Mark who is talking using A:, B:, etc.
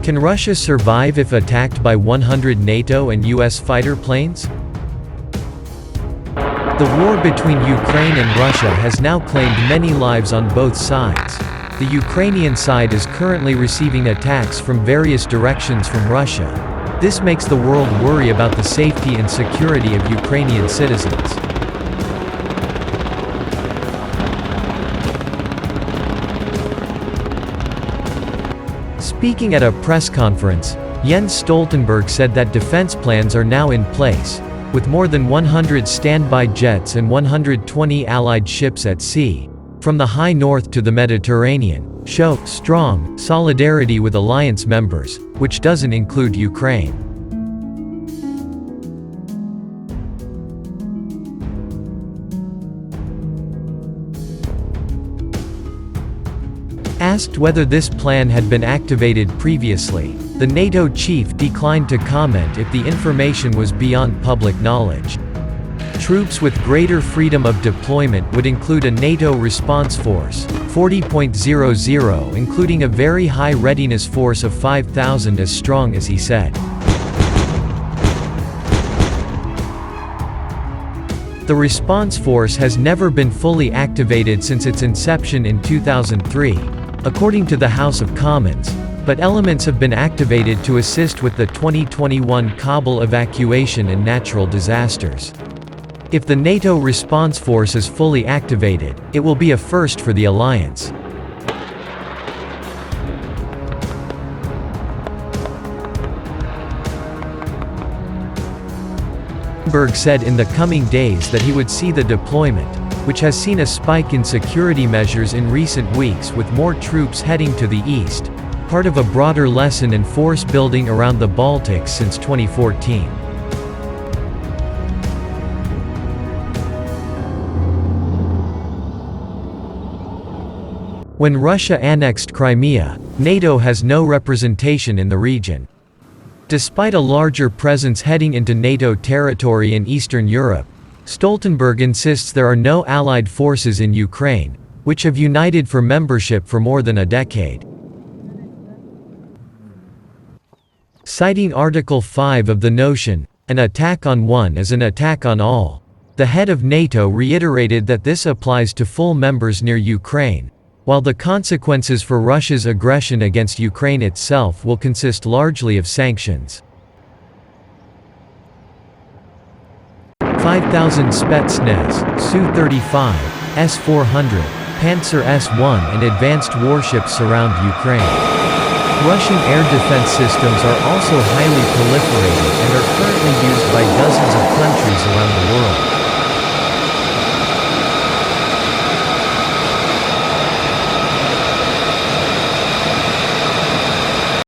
A: Can Russia survive if attacked by 100 NATO and US fighter planes? The war between Ukraine and Russia has now claimed many lives on both sides. The Ukrainian side is currently receiving attacks from various directions from Russia. This makes the world worry about the safety and security of Ukrainian citizens. Speaking at a press conference, Jens Stoltenberg said that defense plans are now in place, with more than 100 standby jets and 120 Allied ships at sea, from the high north to the Mediterranean, show strong solidarity with alliance members, which doesn't include Ukraine. Asked whether this plan had been activated previously, the NATO chief declined to comment if the information was beyond public knowledge. Troops with greater freedom of deployment would include a NATO response force, 40.00, including a very high readiness force of 5,000 as strong, as he said. The response force has never been fully activated since its inception in 2003, according to the House of Commons, but elements have been activated to assist with the 2021 Kabul evacuation and natural disasters. If the NATO response force is fully activated, it will be a first for the alliance. Stoltenberg said in the coming days that he would see the deployment, which has seen a spike in security measures in recent weeks with more troops heading to the east, part of a broader lesson in force building around the Baltics since 2014. When Russia annexed Crimea, NATO has no representation in the region. Despite a larger presence heading into NATO territory in Eastern Europe, Stoltenberg insists there are no Allied forces in Ukraine, which have united for membership for more than a decade. Citing Article 5 of the notion, "An attack on one is an attack on all," the head of NATO reiterated that this applies to full members near Ukraine, while the consequences for Russia's aggression against Ukraine itself will consist largely of sanctions. 5,000 Spetsnaz, Su-35, S-400, Panzer S-1 and advanced warships surround Ukraine. Russian air defense systems are also highly proliferated and are currently used by dozens of countries around the world.